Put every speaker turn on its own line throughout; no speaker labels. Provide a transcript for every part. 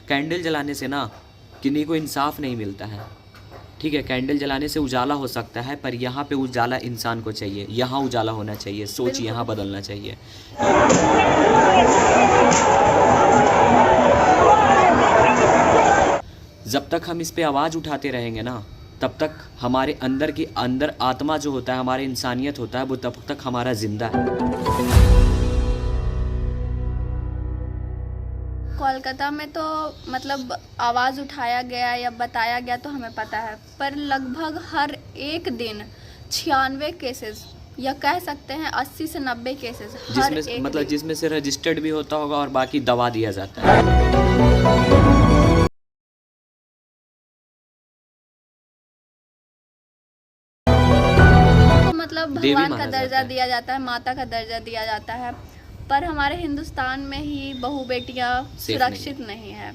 Candle जलाने से ना किन्हीं को इंसाफ नहीं मिलता है। ठीक है, कैंडल जलाने से उजाला हो सकता है, पर यहाँ पे उजाला इंसान को चाहिए, यहाँ उजाला होना चाहिए, सोच यहाँ बदलना चाहिए। जब तक हम इस पे आवाज़ उठाते रहेंगे ना, तब तक हमारे अंदर आत्मा जो होता है, हमारे इंसानियत होता है, वो तब तक हमारा जिंदा है।
कोलकाता में तो मतलब आवाज़ उठाया गया या बताया गया तो हमें पता है, पर लगभग हर एक दिन 96 केसेस या कह सकते हैं 80 से 90 केसेस
जिसमें से रजिस्टर्ड भी होता होगा और बाकी दबा दिया जाता है।
मतलब भगवान का दर्जा दिया जाता है, माता का दर्जा दिया जाता है, पर हमारे हिंदुस्तान में ही बहू बेटियां सुरक्षित नहीं है।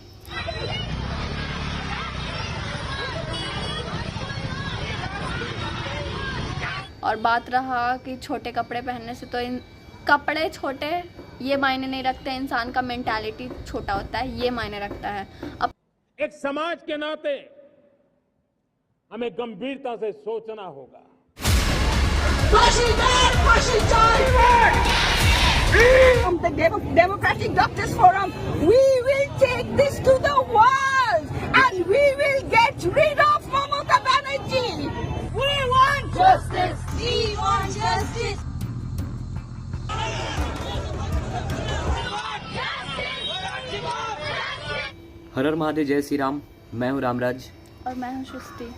और बात रहा कि छोटे कपड़े पहनने से, तो इन कपड़े छोटे ये मायने नहीं रखते, इंसान का मेंटालिटी छोटा होता है, ये मायने रखता है। अब
एक समाज के नाते हमें गंभीरता से सोचना होगा।
From the Democratic Doctors Forum, we will take this to the world and we will get rid of Mamata Banerjee. We want justice. We want justice.
हर हर महादेव, जय श्री राम। मैं हूँ रामराज
और मैं हूँ सृष्टि।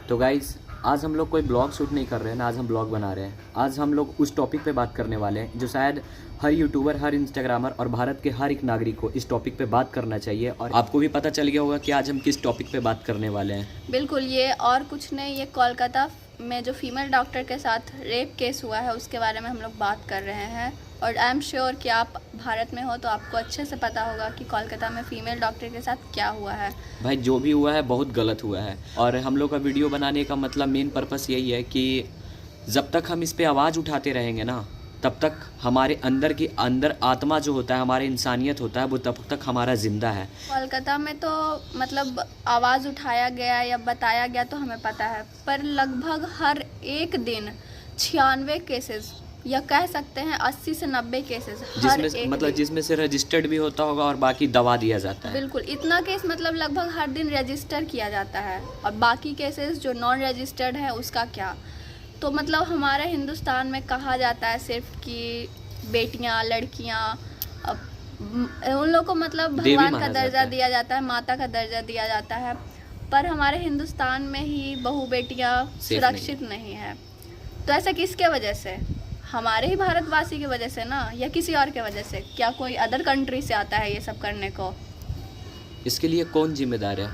तो गाइस, आज हम लोग कोई ब्लॉग शूट नहीं कर रहे हैं ना, आज हम ब्लॉग बना रहे हैं। आज हम लोग उस टॉपिक पे बात करने वाले हैं जो शायद हर यूट्यूबर, हर इंस्टाग्रामर और भारत के हर एक नागरिक को इस टॉपिक पे बात करना चाहिए। और आपको भी पता चल गया होगा कि आज हम किस टॉपिक पे बात करने वाले हैं।
बिल्कुल, ये और कुछ नहीं, ये कोलकाता में जो फीमेल डॉक्टर के साथ रेप केस हुआ है उसके बारे में हम लोग बात कर रहे हैं। और आई एम श्योर कि आप भारत में हो तो आपको अच्छे से पता होगा कि कोलकाता में फीमेल डॉक्टर के साथ क्या हुआ है।
भाई, जो भी हुआ है बहुत गलत हुआ है। और हम लोग का वीडियो बनाने का मतलब मेन पर्पस यही है कि जब तक हम इस पे आवाज़ उठाते रहेंगे ना, तब तक हमारे अंदर आत्मा जो होता है, हमारे इंसानियत होता है, वो तब तक हमारा जिंदा है।
कोलकाता में तो मतलब आवाज़ उठाया गया या बताया गया तो हमें पता है, पर लगभग हर एक दिन 96 केसेस या कह सकते हैं 80 से 90 केसेस
जिसमें से रजिस्टर्ड भी होता होगा और बाकी दबा दिया जाता है।
बिल्कुल, इतना केस मतलब लगभग हर दिन रजिस्टर किया जाता है, और बाकी केसेस जो नॉन रजिस्टर्ड है उसका क्या। तो मतलब हमारे हिंदुस्तान में कहा जाता है सिर्फ कि बेटियां, लड़कियां, उन लोग को मतलब भगवान का दर्जा दिया जाता है, माता का दर्जा दिया जाता है, पर हमारे हिंदुस्तान में ही बहू बेटियां सुरक्षित नहीं है। तो ऐसा किसके वजह से? हमारे ही भारतवासी की वजह से ना, या किसी और के वजह से? क्या कोई अदर कंट्री से आता है ये सब करने को?
इसके लिए कौन जिम्मेदार है?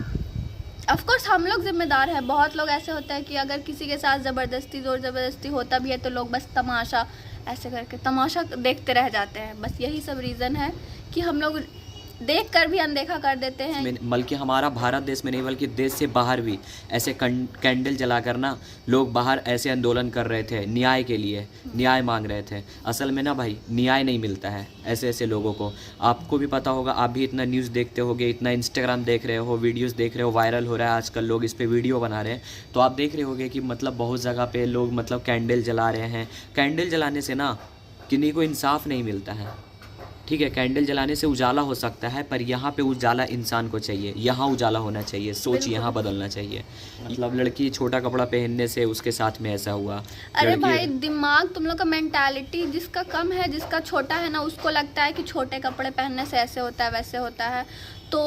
ऑफ कोर्स हम लोग जिम्मेदार हैं। बहुत लोग ऐसे होते हैं कि अगर किसी के साथ जोर ज़बरदस्ती होता भी है तो लोग बस तमाशा ऐसे करके तमाशा देखते रह जाते हैं। बस यही सब रीज़न है कि हम लोग देख कर भी अनदेखा कर देते हैं।
बल्कि हमारा भारत देश में नहीं बल्कि देश से बाहर भी ऐसे कैंडल जलाकर ना लोग बाहर ऐसे आंदोलन कर रहे थे, न्याय के लिए न्याय मांग रहे थे। असल में ना भाई, न्याय नहीं मिलता है ऐसे लोगों को। आपको भी पता होगा, आप भी इतना न्यूज़ देखते होगे, इतना इंस्टाग्राम देख रहे हो, वीडियोज़ देख रहे हो, वायरल हो रहा है आजकल, लोग इस पर वीडियो बना रहे हैं, तो आप देख रहे होगे कि मतलब बहुत जगह पे लोग मतलब कैंडल जला रहे हैं। कैंडल जलाने से ना किन्हीं को इंसाफ नहीं मिलता है। ठीक है, कैंडल जलाने से उजाला हो सकता है, पर यहाँ पे उजाला इंसान को चाहिए, यहाँ उजाला होना चाहिए, सोच यहाँ बदलना चाहिए। मतलब लड़की छोटा कपड़ा पहनने से उसके साथ में ऐसा हुआ।
अरे भाई, दिमाग तुम लोग का मेंटालिटी जिसका कम है, जिसका छोटा है ना, उसको लगता है कि छोटे कपड़े पहनने से ऐसे होता है वैसे होता है। तो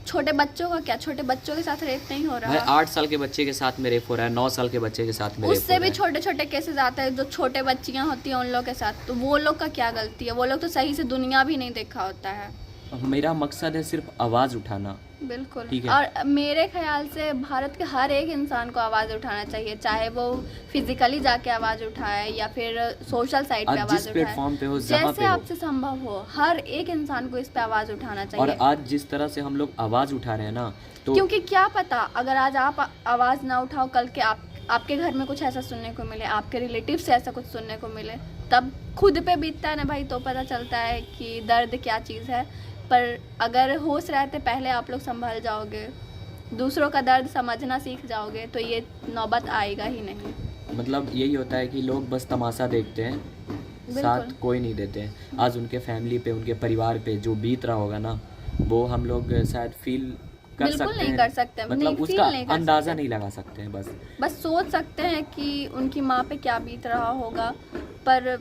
छोटे बच्चों का क्या? छोटे बच्चों के साथ रेप नहीं हो रहा है?
8 साल के बच्चे के साथ में रेप हो रहा है, 9 साल के बच्चे के साथ में रेप हो रहा है।
उससे भी छोटे छोटे केसेस आते हैं जो छोटे बच्चियां होती हैं उन लोग के साथ। तो वो लोग का क्या गलती है? वो लोग तो सही से दुनिया भी नहीं देखा होता है।
मेरा मकसद है सिर्फ आवाज़ उठाना।
बिल्कुल,
ठीक है।
और मेरे ख्याल से भारत के हर एक इंसान को आवाज़ उठाना चाहिए, चाहे वो फिजिकली जाके आवाज़ उठाए या फिर सोशल साइट पे आवाज़ उठाए,
प्लेटफॉर्म पे हो,
जैसे आपसे संभव हो। हर एक इंसान को इस पे आवाज़ उठाना चाहिए।
और आज जिस तरह से हम लोग आवाज़ उठा रहे हैं ना, तो
क्योंकि क्या पता, अगर आज आप आवाज़ ना उठाओ, कल के आपके घर में कुछ ऐसा सुनने को मिले, आपके रिलेटिव से ऐसा कुछ सुनने को मिले, तब खुद पे बीतता है ना भाई, तो पता चलता है कि दर्द क्या चीज़ है। पर अगर होश रहते पहले आप लोग संभल जाओगे, दूसरों का दर्द समझना सीख जाओगे, तो ये नौबत आएगा ही नहीं।
मतलब यही होता है कि लोग बस तमाशा देखते हैं, साथ कोई नहीं देते हैं। आज उनके फैमिली पे, उनके परिवार पे जो बीत रहा होगा ना, वो हम लोग शायद फील कर
बिल्कुल
सकते
नहीं
हैं,
कर सकते,
मतलब
नहीं,
उसका
feel नहीं कर
अंदाज़ा
सकते।
नहीं लगा सकते हैं बस।
बस सोच सकते हैं कि उनकी माँ पे क्या बीत रहा होगा, पर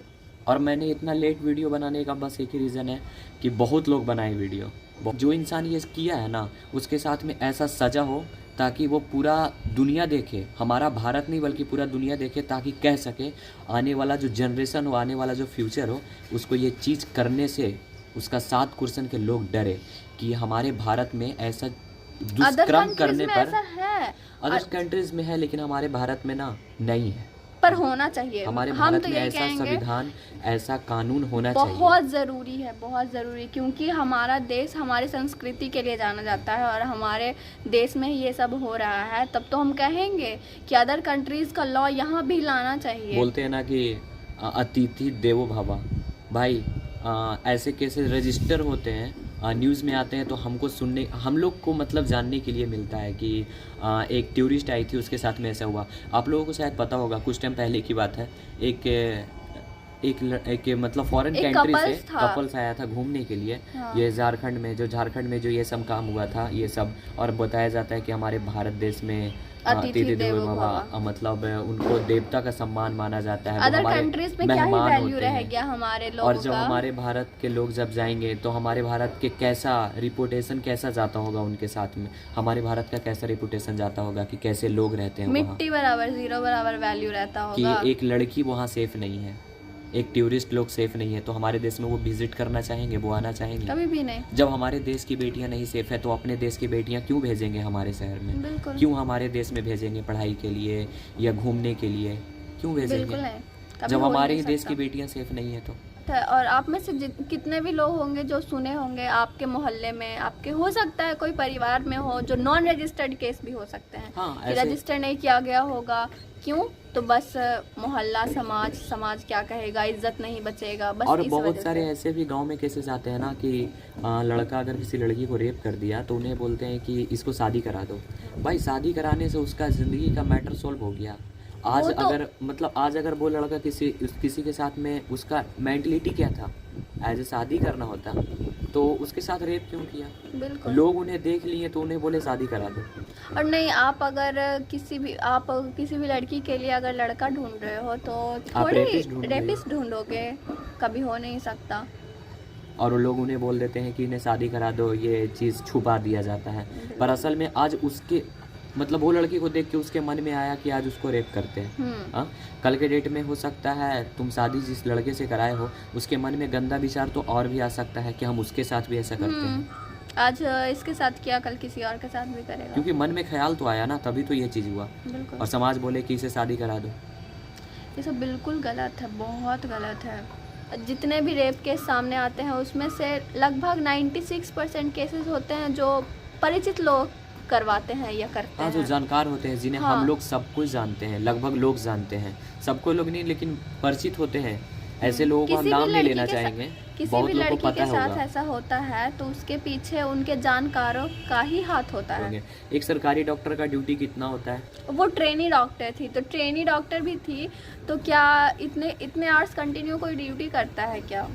और मैंने इतना लेट वीडियो बनाने का बस एक ही रीज़न है कि बहुत लोग बनाए वीडियो। जो इंसान ये किया है ना, उसके साथ में ऐसा सज़ा हो ताकि वो पूरा दुनिया देखे, हमारा भारत नहीं बल्कि पूरा दुनिया देखे, ताकि कह सके आने वाला जो जनरेशन हो, आने वाला जो फ्यूचर हो, उसको ये चीज़ करने से उसका 7 कुर्सन के लोग डरे कि हमारे भारत में ऐसा
अदर
दुष्कर्म
कंट्रीज
करने
में
पर।
ऐसा है,
अदर कंट्रीज़ में है लेकिन हमारे भारत में ना नहीं है।
पर होना चाहिए।
हमारे
हम
भारत
तो
में
यही
ऐसा
कहेंगे,
संविधान, ऐसा कानून होना चाहिए।
बहुत ज़रूरी है, बहुत ज़रूरी, क्योंकि हमारा देश हमारी संस्कृति के लिए जाना जाता है और हमारे देश में ही ये सब हो रहा है, तब तो हम कहेंगे कि अदर कंट्रीज़ का लॉ यहाँ भी लाना चाहिए।
बोलते हैं ना कि अतिथि देवो भव। भाई ऐसे केसेस रजिस्टर होते हैं, न्यूज़ में आते हैं, तो हमको सुनने, हम लोग को मतलब जानने के लिए मिलता है कि एक टूरिस्ट आई थी, उसके साथ में ऐसा हुआ। आप लोगों को शायद पता होगा, कुछ टाइम पहले की बात है, एक मतलब फॉरेन
एक
कंट्री से
couples था।
कपल्स आया था घूमने के लिए।
हाँ।
ये झारखंड में जो ये सब काम हुआ था ये सब, और बताया जाता है कि हमारे भारत देश में
अतिथि देवो भव।
मतलब उनको देवता का सम्मान माना जाता है, वो
अदर
हमारे
कंट्रीज में क्या ही
मेहमान
वैल्यू
होते
रह
हैं।
गया हमारे
और
लोगों
जब
का।
हमारे भारत के लोग जब जाएंगे तो हमारे भारत के कैसा रिपुटेशन कैसा जाता होगा उनके साथ में, हमारे भारत का कैसा रिपुटेशन जाता होगा कि कैसे लोग रहते हैं वहाँ,
मिट्टी बराबर, जीरो बराबर वैल्यू रहता
कि
होगा।
एक लड़की वहाँ सेफ नहीं है, एक टूरिस्ट लोग सेफ नहीं है, तो हमारे देश में वो विजिट करना चाहेंगे, वो आना चाहेंगे?
कभी भी नहीं।
जब हमारे देश की बेटियां नहीं सेफ है तो अपने देश की बेटियां क्यों भेजेंगे हमारे शहर में?
बिल्कुल।
क्यों हमारे देश में भेजेंगे पढ़ाई के लिए या घूमने के लिए? क्यों
बिल्कुल
भेजेंगे
नहीं, कभी
जब
हो ही
हमारे
नहीं
ही देश
सकता।
की बेटियां सेफ नहीं है तो?
और आप में से कितने भी लोग होंगे जो सुने होंगे, आपके मोहल्ले में, आपके हो सकता है कोई परिवार में हो जो नॉन रजिस्टर्ड केस भी हो सकते हैं,
हाँ,
कि
ऐसे
रजिस्टर नहीं किया गया होगा। क्यों? तो बस मोहल्ला, समाज क्या कहेगा, इज्जत नहीं बचेगा, बस
और
इस
बहुत
वजह
सारे
से।
ऐसे भी गांव में केसेस आते हैं ना कि लड़का अगर किसी लड़की को रेप कर दिया तो उन्हें बोलते हैं कि इसको शादी करा दो। भाई शादी कराने से उसका ज़िंदगी का मैटर सॉल्व हो गया। आज
वो तो-
आज अगर वो लड़का किसी के साथ में, उसका मेंटलिटी क्या था, एज ए शादी करना होता, तो उसके साथ रेप क्यों किया?
बिल्कुल।
लोग उन्हें देख लिए तो उन्हें बोले शादी करा दो।
और नहीं, आप किसी भी लड़की के लिए अगर लड़का ढूंढ रहे हो तो थोड़ी
rapist ढूंढ रहे हो।
रेपिस्ट ढूंढोगे, कभी हो नहीं सकता।
और वो लोग उन्हें बोल देते हैं कि इन्हें शादी करा दो, ये चीज़ छुपा दिया जाता है। पर असल में आज उसके मतलब वो लड़की को देख के उसके मन में आया कि आज उसको रेप करते हैं। हाँ, कल के डेट में हो सकता है तुम शादी जिस लड़के से कराए हो उसके मन में गंदा विचार तो और भी आ सकता है कि हम उसके साथ भी ऐसा करते हैं,
आज इसके साथ किया, कल किसी और के साथ भी करेगा।
क्योंकि मन में ख्याल तो आया ना, तभी तो ये चीज़ हुआ।
बिल्कुल।
और समाज बोले कि इसे शादी करा दो।
ये सब बिल्कुल गलत है, बहुत गलत है। जितने भी रेप केस सामने आते हैं उसमें से लगभग 96% केसेस होते हैं जो परिचित लोग करवाते हैं या करते
हाँ, जो
हैं।
जानकार होते हैं, जिन्हें
हाँ।
हम लोग सब कुछ जानते हैं, लगभग लोग जानते हैं, सबको लोग नहीं लेकिन परिचित होते हैं। ऐसे लोगों को हम
किसी भी
नाम नहीं
लड़की
लेना
के
चाहेंगे,
किसी
बहुत
भी
लोगों को
लड़की
पता
के साथ
होगा।
ऐसा होता है तो उसके पीछे उनके जानकारों का ही हाथ होता है।
होंगे। एक सरकारी डॉक्टर का ड्यूटी कितना होता है?
वो ट्रेनी डॉक्टर थी, तो ट्रेनी डॉक्टर भी थी, तो क्या इतने आवर्स कंटिन्यू कोई ड्यूटी करता है क्या?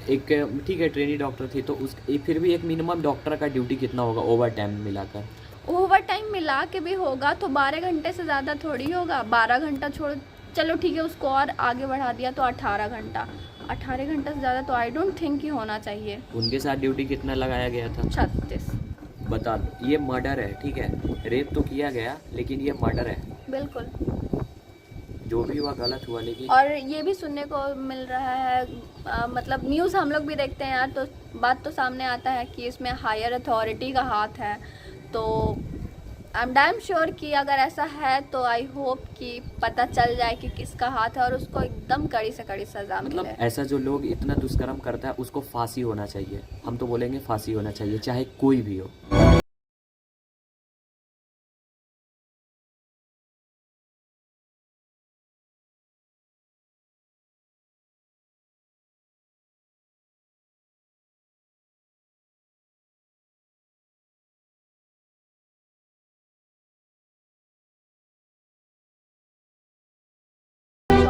एक ठीक है ट्रेनी डॉक्टर थी तो फिर भी एक मिनिमम डॉक्टर का ड्यूटी कितना होगा ओवर टाइम मिलाकर?
ओवर टाइम मिला के भी होगा तो 12 घंटे से ज़्यादा थोड़ी होगा। 12 घंटा छोड़, चलो ठीक है, उसको और आगे बढ़ा दिया तो 18 घंटा। 18 घंटा से ज़्यादा तो आई डोंट थिंक कि होना चाहिए।
उनके साथ ड्यूटी कितना लगाया गया था?
36।
बता दो, ये मर्डर है, ठीक है, रेप तो किया गया लेकिन ये मर्डर है।
बिल्कुल।
जो भी हुआ गलत हुआ, लेकिन
और ये भी सुनने को मिल रहा है, मतलब न्यूज़ हम लोग भी देखते हैं यार, तो बात तो सामने आता है कि इसमें हायर अथॉरिटी का हाथ है। तो आई एम डैम श्योर कि अगर ऐसा है तो आई होप कि पता चल जाए कि किसका हाथ है और उसको एकदम कड़ी से कड़ी सज़ा
मतलब
मिले।
ऐसा जो लोग इतना दुष्कर्म करता है उसको फांसी होना चाहिए। हम तो बोलेंगे फांसी होना चाहिए, चाहे कोई भी हो।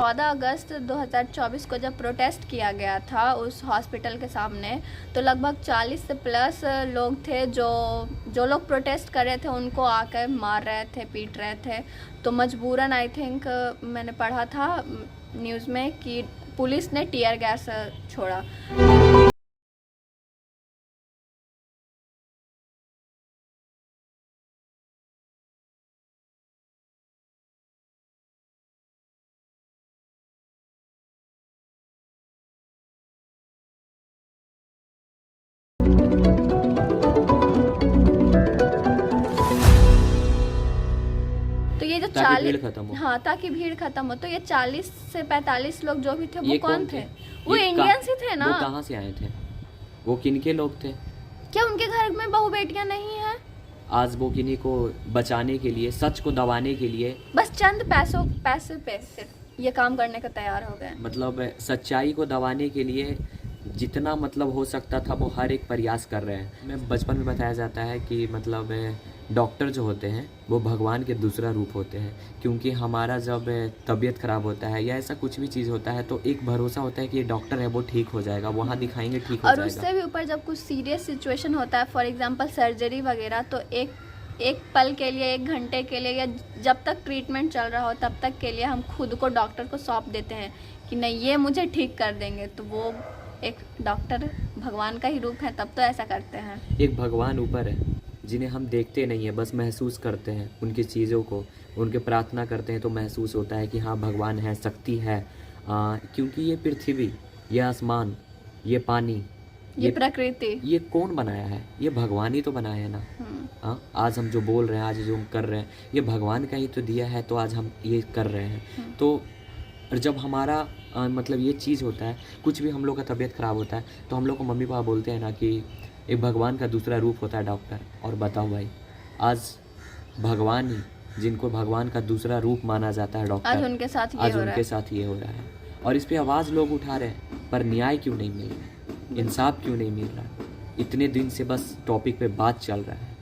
14 अगस्त 2024 को जब प्रोटेस्ट किया गया था उस हॉस्पिटल के सामने, तो लगभग 40 से प्लस लोग थे जो लोग प्रोटेस्ट कर रहे थे उनको आकर मार रहे थे, पीट रहे थे। तो मजबूरन आई थिंक मैंने पढ़ा था न्यूज़ में कि पुलिस ने टीयर गैस छोड़ा। तो ये जो
ताकि भीड़ खत्म हो।
हाँ, ताकि भीड़ खत्म हो। तो ये 40 से 45 लोग जो भी थे वो
ये
कौन थे? वो
ये
इंडियंस ही थे ना।
वो कहाँ से आए थे? वो किनके लोग थे?
क्या उनके घर में बहू बेटियां नहीं हैं?
आज वो किन्हीं को बचाने के लिए, सच को दबाने के लिए,
बस चंद पैसे पे सिर्फ ये काम करने को तैयार हो गए।
मतलब सच्चाई को दबाने के लिए जितना मतलब हो सकता था वो हर एक प्रयास कर रहे हैं। हमें बचपन में बताया जाता है कि मतलब डॉक्टर जो होते हैं वो भगवान के दूसरा रूप होते हैं, क्योंकि हमारा जब तबीयत ख़राब होता है या ऐसा कुछ भी चीज़ होता है तो एक भरोसा होता है कि ये डॉक्टर है वो ठीक हो जाएगा, वहाँ दिखाएंगे ठीक हो
और
जाएगा।
उससे भी ऊपर जब कुछ सीरियस सिचुएशन होता है, फॉर एग्जांपल सर्जरी वगैरह, तो एक पल के लिए, 1 घंटे के लिए या जब तक ट्रीटमेंट चल रहा हो तब तक के लिए हम खुद को डॉक्टर को सौंप देते हैं कि नहीं ये मुझे ठीक कर देंगे। तो वो एक डॉक्टर भगवान का ही रूप है, तब तो ऐसा करते हैं।
एक भगवान ऊपर है जिन्हें हम देखते नहीं है, बस महसूस करते हैं उनकी चीज़ों को, उनके प्रार्थना करते हैं तो महसूस होता है कि हाँ भगवान है, शक्ति है। क्योंकि ये पृथ्वी, ये आसमान, ये पानी,
ये प्रकृति,
ये कौन बनाया है? ये भगवान ही तो बनाया है ना। हाँ, आज हम जो बोल रहे हैं, आज जो हम कर रहे हैं, ये भगवान का ही तो दिया है, तो आज हम ये कर रहे हैं। तो और जब हमारा मतलब ये चीज़ होता है, कुछ भी हम लोग का तबीयत ख़राब होता है तो हम लोग को मम्मी पापा बोलते हैं ना कि एक भगवान का दूसरा रूप होता है डॉक्टर। और बताओ भाई, आज भगवान ही, जिनको भगवान का दूसरा रूप माना जाता है डॉक्टर,
आज उनके साथ ये
आज
हो रहा
उनके
है।
साथ ये हो रहा है। और इस पे आवाज़ लोग उठा रहे हैं, पर न्याय क्यों नहीं मिल रहा है? इंसाफ क्यों नहीं मिल रहा है? इतने दिन से बस टॉपिक पे बात चल रहा है।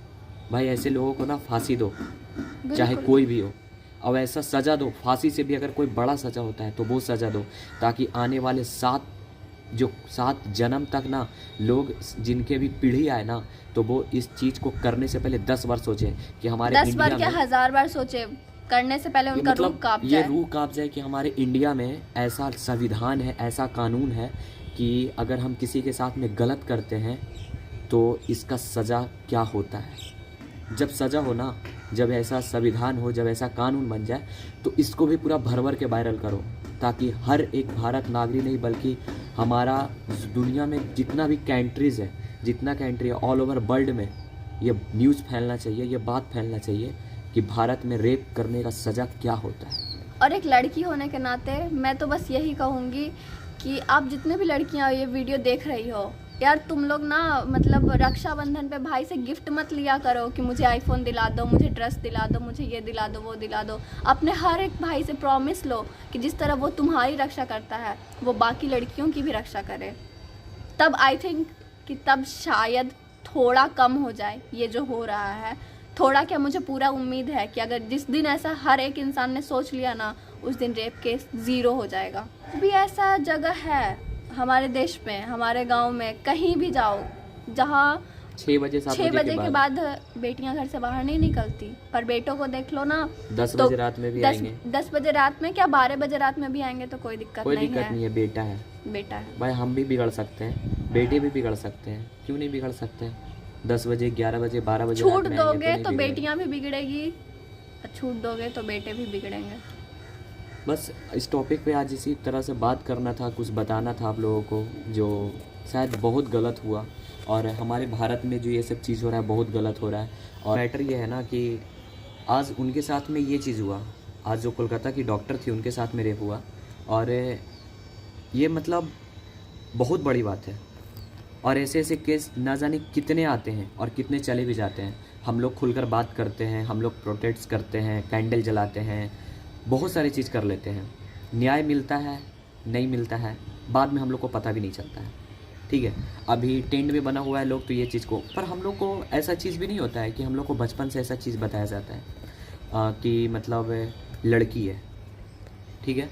भाई ऐसे लोगों को ना फांसी दो, चाहे कोई भी हो। अब ऐसा सज़ा दो, फांसी से भी अगर कोई बड़ा सज़ा होता है तो वो सज़ा दो, ताकि आने वाले 7 जन्म तक ना लोग, जिनके भी पीढ़ी आए ना, तो वो इस चीज़ को करने से पहले 10 बार सोचें कि हमारे
10 बार क्या,
इंडिया में
1000 बार सोचे, करने से पहले उनका रूह कांप
ये
जाए।
रूह कांप जाए कि हमारे इंडिया में ऐसा संविधान है, ऐसा कानून है कि अगर हम किसी के साथ में गलत करते हैं तो इसका सज़ा क्या होता है। जब सज़ा हो ना, जब ऐसा संविधान हो, जब ऐसा कानून बन जाए, तो इसको भी पूरा भर के वायरल करो, ताकि हर एक भारत नागरिक नहीं बल्कि हमारा दुनिया में जितना भी कंट्रीज़ है, जितना कंट्री है ऑल ओवर वर्ल्ड में ये न्यूज़ फैलना चाहिए, ये बात फैलना चाहिए कि भारत में रेप करने का सज़ा क्या होता है।
और एक लड़की होने के नाते मैं तो बस यही कहूँगी कि आप जितने भी लड़कियाँ ये वीडियो देख रही हो, यार तुम लोग ना मतलब रक्षाबंधन पे भाई से गिफ्ट मत लिया करो कि मुझे आईफोन दिला दो, मुझे ड्रेस दिला दो, मुझे ये दिला दो, वो दिला दो। अपने हर एक भाई से प्रॉमिस लो कि जिस तरह वो तुम्हारी रक्षा करता है वो बाकी लड़कियों की भी रक्षा करे। तब आई थिंक कि तब शायद थोड़ा कम हो जाए ये जो हो रहा है। थोड़ा क्या, मुझे पूरा उम्मीद है कि अगर जिस दिन ऐसा हर एक इंसान ने सोच लिया ना, उस दिन रेप केस 0 हो जाएगा। भी ऐसा जगह है हमारे देश में, हमारे गांव में, कहीं भी जाओ जहाँ
6 बजे 7
6 बजे के बाद बेटियां घर से बाहर नहीं निकलती, पर बेटों को देख लो ना,
10
तो
बजे रात में भी
10
आएंगे।
10 बजे रात में क्या, 12 बजे रात में भी आएंगे तो कोई दिक्कत
कोई
नहीं
दिक्कत
है।
नहीं है, बेटा है।
बेटा है।
भाई हम भी बिगड़ सकते हैं, बेटे भी बिगड़ सकते हैं, क्यों नहीं बिगड़ सकते हैं? 10 बजे 11 बजे 12 बजे
छूट
रात में आएंगे
दोगे
नहीं
तो
बिगड़ेंगे।
बेटियां भी बिगड़ेगी, और छूट दोगे तो बेटे भी बिगड़ेंगे।
बस इस टॉपिक पे आज इसी तरह से बात करना था, कुछ बताना था आप लोगों को, जो शायद बहुत गलत हुआ। और हमारे भारत में जो ये सब चीज़ हो रहा है बहुत गलत हो रहा है। और मैटर ये है ना कि आज उनके साथ में ये चीज़ हुआ, आज जो कोलकाता की डॉक्टर थी उनके साथ में रेप हुआ, और ये मतलब बहुत बड़ी बात है। और ऐसे ऐसे केस ना जाने कितने आते हैं और कितने चले भी जाते हैं। हम लोग खुलकर बात करते हैं, हम लोग प्रोटेस्ट करते हैं, कैंडल जलाते हैं, बहुत सारी चीज़ कर लेते हैं। न्याय मिलता है, नहीं मिलता है, बाद में हम लोग को पता भी नहीं चलता है। ठीक है, अभी ट्रेंड में बना हुआ है लोग तो ये चीज़ को, पर हम लोग को ऐसा चीज़ भी नहीं होता है कि हम लोग को बचपन से ऐसा चीज़ बताया जाता है कि मतलब लड़की है, ठीक है,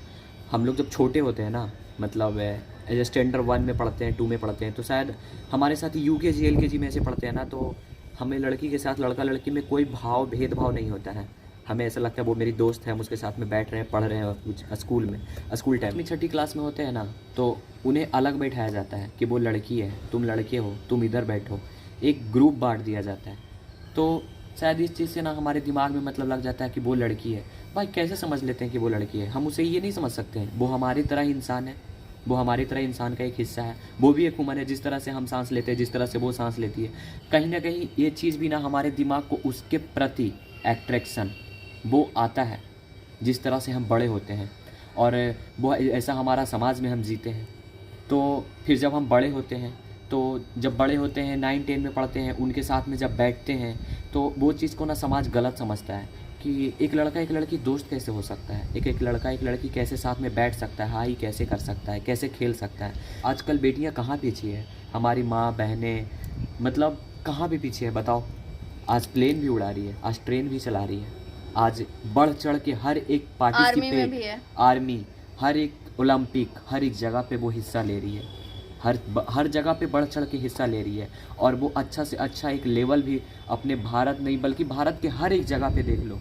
हम लोग जब छोटे होते हैं ना, मतलब एज स्टैंडर्ड 1 में पढ़ते हैं, 2 में पढ़ते हैं, तो शायद हमारे साथ UKG LKG में ऐसे पढ़ते हैं ना, तो हमें लड़की के साथ लड़का लड़की में कोई भेदभाव नहीं होता है। हमें ऐसा लगता है वो मेरी दोस्त है, हम उसके साथ में बैठ रहे हैं, पढ़ रहे हैं कुछ स्कूल टाइम में 6ठी क्लास में होते हैं ना, तो उन्हें अलग बैठाया जाता है कि वो लड़की है, तुम लड़के हो, तुम इधर बैठो। एक ग्रुप बांट दिया जाता है। तो शायद इस चीज़ से ना हमारे दिमाग में मतलब लग जाता है कि वो लड़की है। भाई कैसे समझ लेते हैं कि वो लड़की है? हम उसे ये नहीं समझ सकते हैं, वो हमारी तरह ही इंसान है, वो हमारी तरह इंसान का एक हिस्सा है, वो भी एक ह्यूमन है। जिस तरह से हम सांस लेते हैं, जिस तरह से वो सांस लेती है, कहीं ना कहीं ये चीज़ भी ना हमारे दिमाग को उसके प्रति अट्रैक्शन वो आता है, जिस तरह से हम बड़े होते हैं और वो ऐसा हमारा समाज में हम जीते हैं। तो फिर जब हम बड़े होते हैं, तो जब बड़े होते हैं 9-10 में पढ़ते हैं, उनके साथ में जब बैठते हैं, तो वो चीज़ को ना समाज गलत समझता है कि एक लड़का एक लड़की दोस्त कैसे हो सकता है, एक लड़का एक लड़की कैसे साथ में बैठ सकता है, हाई कैसे कर सकता है, कैसे खेल सकता है। आजकल बेटियां कहाँ पीछे है, हमारी माँ बहनें मतलब कहाँ भी पीछे है बताओ। आज प्लेन भी उड़ा रही है, आज ट्रेन भी चला रही है, आज बढ़ चढ़ के हर एक पार्टिसिपेट, आर्मी, हर एक ओलंपिक, हर एक जगह पे वो हिस्सा ले रही है, हर जगह पे बढ़ चढ़ के हिस्सा ले रही है। और वो अच्छा से अच्छा एक लेवल भी अपने भारत नहीं बल्कि भारत के हर एक जगह पे देख लो,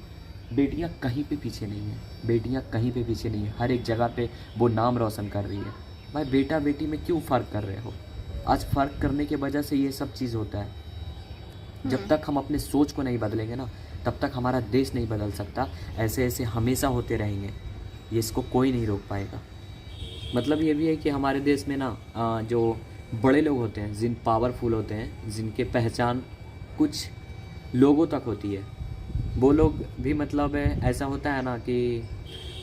बेटियां कहीं पे पीछे नहीं है, बेटियां कहीं पे पीछे नहीं है, हर एक जगह पे वो नाम रोशन कर रही है। भाई बेटा बेटी में क्यों फ़र्क कर रहे हो? आज फ़र्क करने के वजह से ये सब चीज़ होता है। जब तक हम अपने सोच को नहीं बदलेंगे ना, तब तक हमारा देश नहीं बदल सकता। ऐसे ऐसे हमेशा होते रहेंगे, ये इसको कोई नहीं रोक पाएगा। मतलब ये भी है कि हमारे देश में ना जो बड़े लोग होते हैं, जिन पावरफुल होते हैं, जिनके पहचान कुछ लोगों तक होती है, वो लोग भी मतलब ऐसा होता है ना कि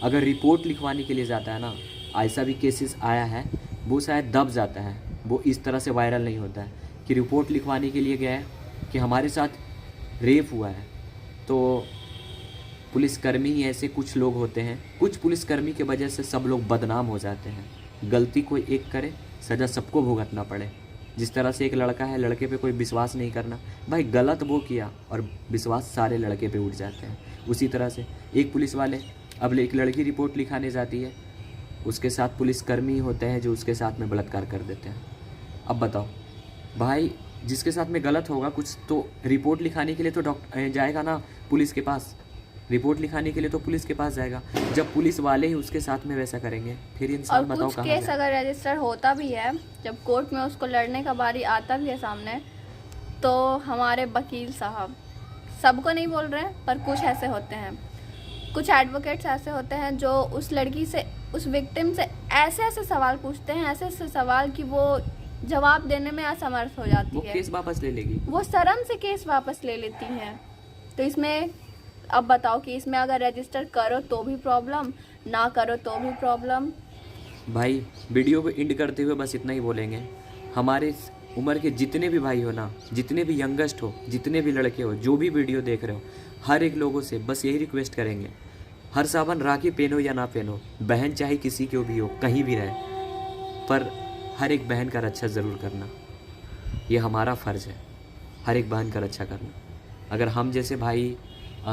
अगर रिपोर्ट लिखवाने के लिए जाता है ना, ऐसा भी केसेस आया है, वो शायद दब जाता है, वो इस तरह से वायरल नहीं होता है कि रिपोर्ट लिखवाने के लिए गया है कि हमारे साथ रेप हुआ है। तो पुलिसकर्मी ही ऐसे कुछ लोग होते हैं, कुछ पुलिसकर्मी की वजह से सब लोग बदनाम हो जाते हैं। गलती कोई एक करे, सज़ा सबको भुगतना पड़े। जिस तरह से एक लड़का है, लड़के पे कोई विश्वास नहीं करना, भाई गलत वो किया और विश्वास सारे लड़के पे उठ जाते हैं। उसी तरह से एक पुलिस वाले, अब एक लड़की रिपोर्ट लिखाने जाती है, उसके साथ पुलिसकर्मी होते हैं जो उसके साथ में बलात्कार कर देते हैं। अब बताओ भाई, जिसके साथ में गलत होगा कुछ तो रिपोर्ट लिखाने के लिए तो डॉक्टर जाएगा ना पुलिस के पास, रिपोर्ट लिखाने के लिए तो पुलिस के पास जाएगा। जब पुलिस वाले ही उसके साथ में वैसा करेंगे, फिर इंसान बताओ कहाँ
केस अगर रजिस्टर होता भी है, जब कोर्ट में उसको लड़ने का बारी आता भी है सामने, तो हमारे वकील साहब, सबको नहीं बोल रहे हैं पर कुछ ऐसे होते हैं, कुछ एडवोकेट्स ऐसे होते हैं जो उस लड़की से, उस विक्टिम से ऐसे ऐसे सवाल पूछते हैं, ऐसे ऐसे सवाल कि वो जवाब देने में असमर्थ हो जाती है।
वो केस वापस ले लेगी, वो
शर्म से केस वापस ले लेती हैं। तो इसमें अब बताओ कि इसमें अगर रजिस्टर करो तो भी प्रॉब्लम, ना करो तो भी प्रॉब्लम।
भाई वीडियो को एंड करते हुए बस इतना ही बोलेंगे, हमारे उम्र के जितने भी भाई हो ना, जितने भी यंगेस्ट हो, जितने भी लड़के हो, जो भी वीडियो देख रहे हो, हर एक लोगों से बस यही रिक्वेस्ट करेंगे, हर सावन राखी पहनो या ना पहनो, बहन चाहे किसी की भी हो, कहीं भी रहे, पर हर एक बहन का रक्षा ज़रूर करना। ये हमारा फ़र्ज़ है, हर एक बहन का रक्षा करना। अगर हम जैसे भाई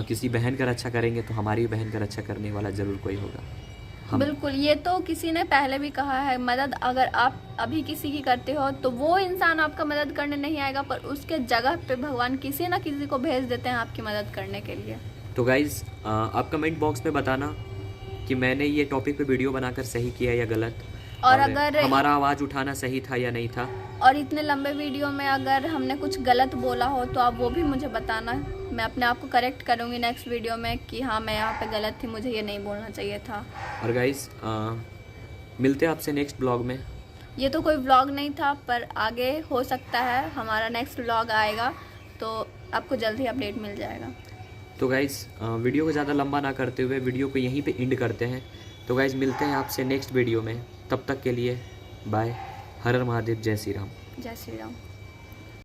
किसी बहन का रक्षा करेंगे तो हमारी बहन का रक्षा करने वाला ज़रूर कोई होगा।
बिल्कुल, ये तो किसी ने पहले भी कहा है, मदद अगर आप अभी किसी की करते हो तो वो इंसान आपका मदद करने नहीं आएगा, पर उसके जगह पे भगवान किसी ना किसी को भेज देते हैं आपकी मदद करने के लिए।
तो गाइज़ आप कमेंट बॉक्स में बताना कि मैंने ये टॉपिक पे वीडियो बनाकर सही किया या गलत,
और अगर
हमारा आवाज़ उठाना सही था या नहीं था।
और इतने लंबे वीडियो में अगर हमने कुछ गलत बोला हो तो आप वो भी मुझे बताना, मैं अपने आप को करेक्ट करूँगी नेक्स्ट वीडियो में कि हाँ मैं यहाँ पे गलत थी, मुझे ये नहीं बोलना चाहिए था।
और गाइस मिलते हैं आपसे नेक्स्ट ब्लॉग में।
ये तो कोई व्लॉग नहीं था, पर आगे हो सकता है हमारा नेक्स्ट व्लॉग आएगा तो आपको जल्द ही अपडेट मिल जाएगा।
तो गाइस वीडियो को ज़्यादा लंबा ना करते हुए वीडियो को यहीं पे एंड करते हैं। तो गाइस मिलते हैं आपसे नेक्स्ट वीडियो में, तब तक के लिए बाय। हर हर महादेव, जय श्री राम।
जय श्री राम।